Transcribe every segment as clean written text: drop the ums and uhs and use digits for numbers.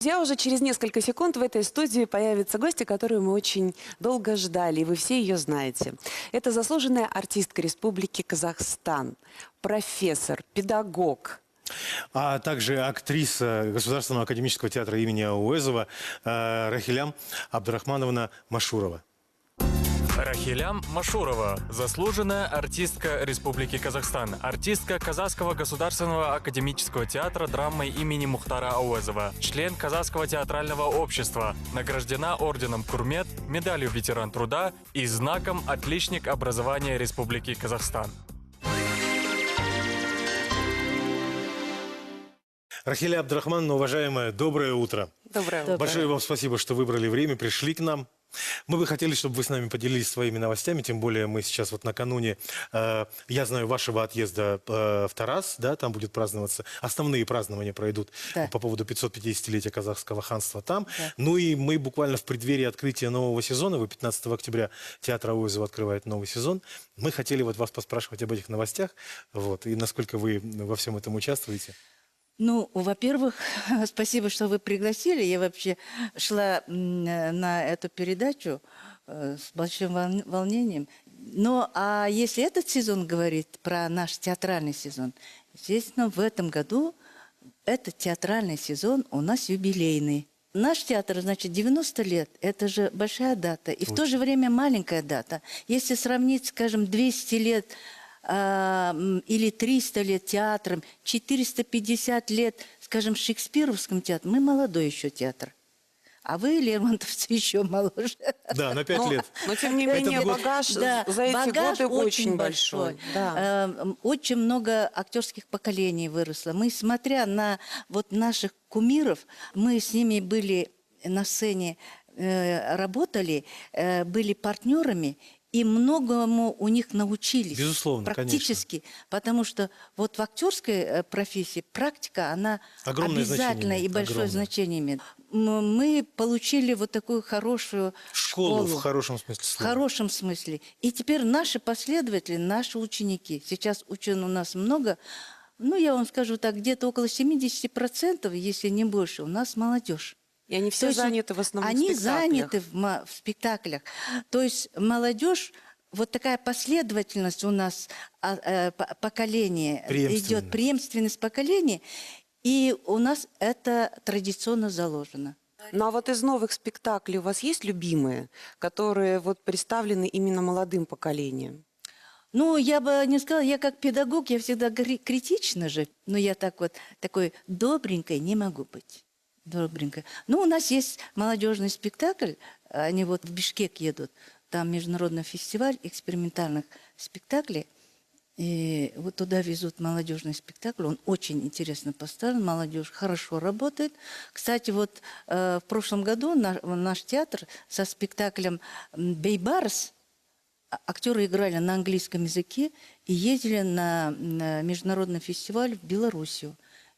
Друзья, уже через несколько секунд в этой студии появится гостья, которую мы очень долго ждали, и вы все ее знаете. Это заслуженная артистка Республики Казахстан, профессор, педагог. А также актриса Государственного академического театра имени Ауэзова Рахилям Абдрахмановна Машурова. Рахилям Машурова – заслуженная артистка Республики Казахстан, артистка Казахского государственного академического театра драмы имени Мухтара Ауэзова, член Казахского театрального общества, награждена орденом Курмет, медалью ветеран труда и знаком «Отличник образования Республики Казахстан». Рахиля Абдрахмановна, уважаемая, доброе утро. Доброе утро. Большое вам спасибо, что выбрали время, пришли к нам. Мы бы хотели, чтобы вы с нами поделились своими новостями, тем более мы сейчас вот накануне, я знаю, вашего отъезда в Тарас, да, там будет праздноваться, основные празднования пройдут по поводу 550-летия казахского ханства там. Да. Ну и мы буквально в преддверии открытия нового сезона, 15 октября театр Ауэзова открывает новый сезон, мы хотели вот вас поспрашивать об этих новостях, вот, и насколько вы во всем этом участвуете. Ну, во-первых, спасибо, что вы пригласили. Я вообще шла на эту передачу с большим волнением. Но а если этот сезон говорит про наш театральный сезон, естественно, в этом году этот театральный сезон у нас юбилейный. Наш театр, значит, 90 лет, это же большая дата, и в то же время маленькая дата. Если сравнить, скажем, 200 лет или 300 лет театром, 450 лет, скажем, Шекспировским театром. Мы молодой еще театр. А вы, лермонтовцы, еще моложе. Да, на 5 лет. Но тем не менее, багаж за эти годы очень большой. Да. Очень много актерских поколений выросло. Мы, смотря на вот наших кумиров, мы с ними были на сцене, работали, были партнерами, и многому у них научились. Безусловно, практически. Конечно. Потому что вот в актерской профессии практика, она огромное обязательно и большое значение имеет. Мы получили вот такую хорошую школу. В хорошем смысле слова. В хорошем смысле. И теперь наши последователи, наши ученики. Сейчас ученых у нас много. Ну, я вам скажу так, где-то около 70%, если не больше, у нас молодежь. И они все заняты в основном они в спектаклях. заняты в спектаклях. То есть молодежь, вот такая последовательность у нас поколение идет, преемственность поколений, и у нас это традиционно заложено. Ну а вот из новых спектаклей у вас есть любимые, которые вот представлены именно молодым поколением? Ну, я бы не сказала, я как педагог, я всегда критична же, но я так вот, такой добренькой не могу быть. Добренько. Ну, у нас есть молодежный спектакль, они вот в Бишкек едут, там международный фестиваль экспериментальных спектаклей, и вот туда везут молодежный спектакль, он очень интересно поставлен, молодежь хорошо работает. Кстати, вот в прошлом году наш театр со спектаклем «Бейбарс», актеры играли на английском языке и ездили на международный фестиваль в Белоруссию.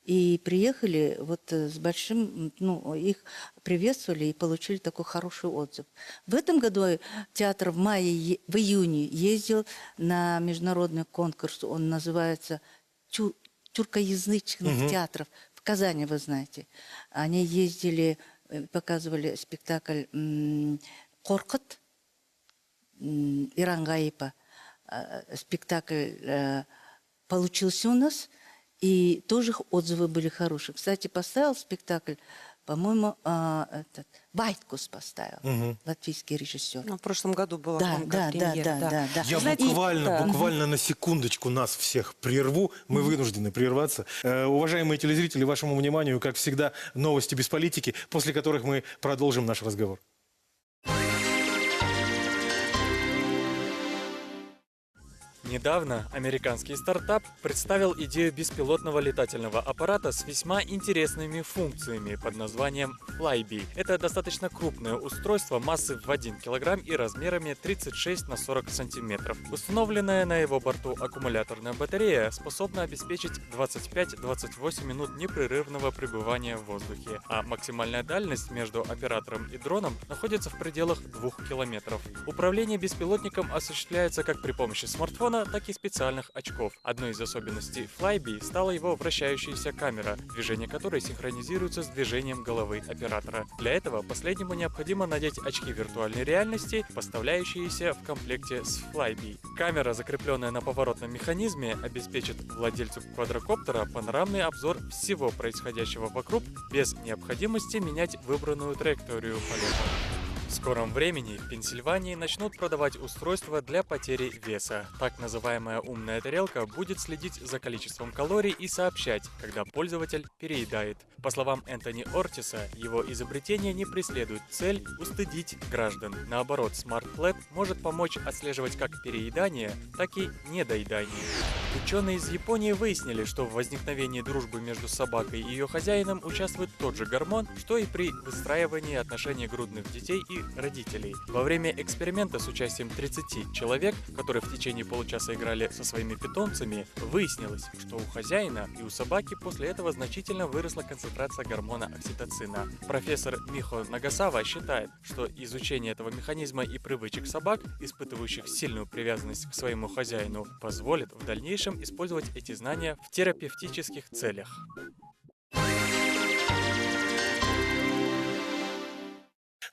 И приехали вот с большим, ну, их приветствовали и получили такой хороший отзыв. В этом году театр в июне ездил на международный конкурс, он называется «Тюркоязычных театров». В Казани, вы знаете. Они ездили, показывали спектакль «Коркыт» Иран Гаипа. Спектакль получился у нас. И тоже отзывы были хорошие. Кстати, поставил спектакль, по-моему, Байткус поставил, латвийский режиссер. Ну, в прошлом году была да. Я буквально на секундочку нас всех прерву. Мы вынуждены прерваться. Уважаемые телезрители, вашему вниманию, как всегда, новости без политики, после которых мы продолжим наш разговор. Недавно американский стартап представил идею беспилотного летательного аппарата с весьма интересными функциями под названием Flybe. Это достаточно крупное устройство массой в 1 килограмм и размерами 36 на 40 сантиметров. Установленная на его борту аккумуляторная батарея способна обеспечить 25-28 минут непрерывного пребывания в воздухе, а максимальная дальность между оператором и дроном находится в пределах 2 километров. Управление беспилотником осуществляется как при помощи смартфона, смартфона, так и специальных очков. Одной из особенностей Flybe стала его вращающаяся камера, движение которой синхронизируется с движением головы оператора. Для этого последнему необходимо надеть очки виртуальной реальности, поставляющиеся в комплекте с Flybe. Камера, закрепленная на поворотном механизме, обеспечит владельцу квадрокоптера панорамный обзор всего происходящего вокруг без необходимости менять выбранную траекторию полета. В скором времени в Пенсильвании начнут продавать устройства для потери веса. Так называемая умная тарелка будет следить за количеством калорий и сообщать, когда пользователь переедает. По словам Энтони Ортиса, его изобретение не преследует цель устыдить граждан. Наоборот, Smart Flat может помочь отслеживать как переедание, так и недоедание. Ученые из Японии выяснили, что в возникновении дружбы между собакой и ее хозяином участвует тот же гормон, что и при выстраивании отношений грудных детей и родителей. Во время эксперимента с участием 30 человек, которые в течение получаса играли со своими питомцами, выяснилось, что у хозяина и у собаки после этого значительно выросла концентрация гормона окситоцина. Профессор Михо Нагасава считает, что изучение этого механизма и привычек собак, испытывающих сильную привязанность к своему хозяину, позволит в дальнейшем использовать эти знания в терапевтических целях.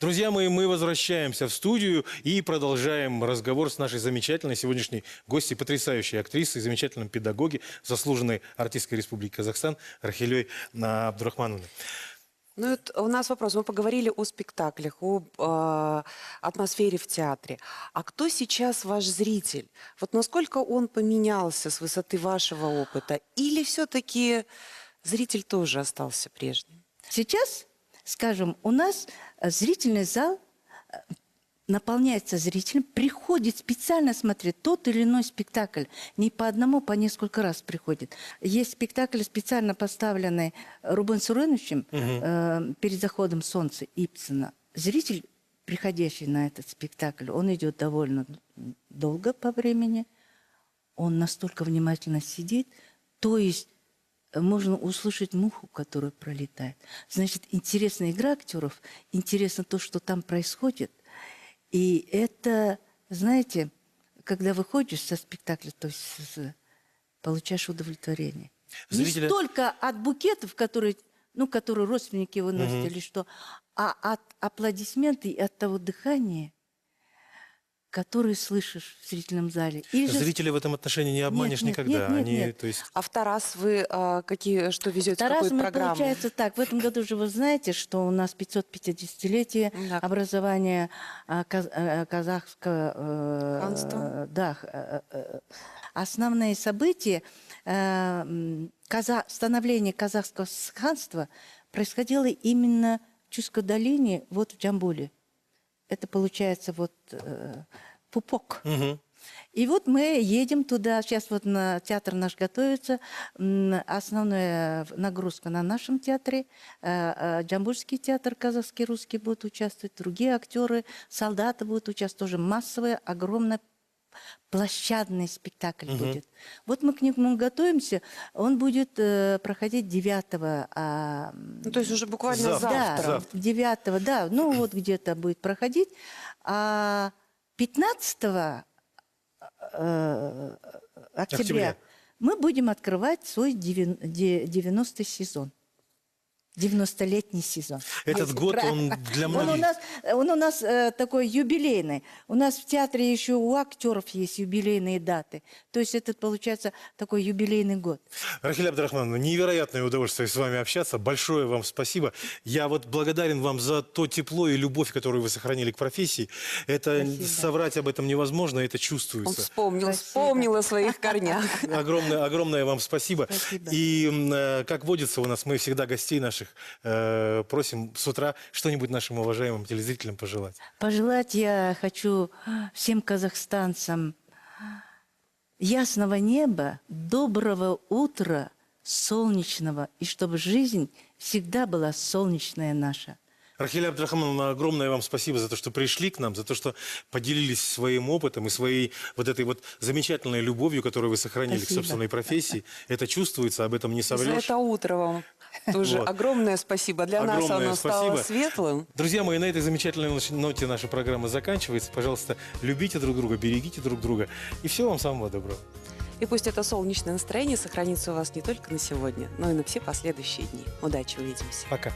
Друзья мои, мы возвращаемся в студию и продолжаем разговор с нашей замечательной сегодняшней гостьей, потрясающей актрисой, замечательным педагоге, заслуженной артисткой Республики Казахстан Рахилей Абдурахмановной. Ну, вот у нас вопрос. Мы поговорили о спектаклях, об атмосфере в театре. А кто сейчас ваш зритель? Вот насколько он поменялся с высоты вашего опыта? Или все-таки зритель тоже остался прежним? Сейчас, скажем, у нас зрительный зал наполняется зрителем, приходит специально смотреть тот или иной спектакль. Не по одному, по несколько раз приходит. Есть спектакль, специально поставленный Рубен Суреновичем перед заходом солнца Ибсена. Зритель, приходящий на этот спектакль, он идет довольно долго по времени. Он настолько внимательно сидит. То есть можно услышать муху, которая пролетает. Значит, интересна игра актеров, интересно то, что там происходит. И это, знаете, когда выходишь со спектакля, то есть получаешь удовлетворение. Не столько от букетов, которые родственники выносят или что, а от аплодисментов и от того дыхания, которое слышишь в зрительном зале. Зрители в этом отношении не обманешь никогда. Нет. То есть... А в Тарас вы что везете, Тарас какую мы, программу? получается так. В этом году же вы знаете, что у нас 550-летие образования казахского... Ханства. Основные события становления казахского ханства происходило именно в Чуской долине, вот в Джамбуле. Это получается пупок. И вот мы едем туда. Сейчас вот театр наш готовится. Основная нагрузка на нашем театре. Джамбульский театр, казахский, русский будут участвовать. Другие актеры, солдаты будут участвовать. Тоже массовый, огромный площадный спектакль будет. Вот мы к нему готовимся. Он будет проходить 9-го. Ну, то есть уже буквально завтра. 9-го, да. Ну, вот где-то будет проходить. А 15 октября мы будем открывать свой 90-й сезон. 90-летний сезон. Этот год, он для многих... Он у нас такой юбилейный. У нас в театре еще у актеров есть юбилейные даты. То есть это получается такой юбилейный год. Рахиль Абдурахмановна, невероятное удовольствие с вами общаться. Большое вам спасибо. Я вот благодарен вам за то тепло и любовь, которую вы сохранили к профессии. Это соврать об этом невозможно, это чувствуется. Он вспомнил о своих корнях. Огромное вам спасибо. И как водится у нас, мы всегда гостей наших просим с утра что-нибудь нашим уважаемым телезрителям пожелать. Пожелать я хочу всем казахстанцам ясного неба, доброго утра, солнечного, и чтобы жизнь всегда была солнечная наша. Рахиль Абдурахмановна, огромное вам спасибо за то, что пришли к нам, за то, что поделились своим опытом и своей вот этой вот замечательной любовью, которую вы сохранили к собственной профессии. Это чувствуется, об этом не соврешь. За это утро вам Тоже Вот. огромное спасибо. Для нас Огромное оно стало спасибо. светлым. Друзья мои, на этой замечательной ноте наша программа заканчивается. Пожалуйста, любите друг друга, берегите друг друга. И всего вам самого доброго. И пусть это солнечное настроение сохранится у вас не только на сегодня, но и на все последующие дни. Удачи, увидимся. Пока.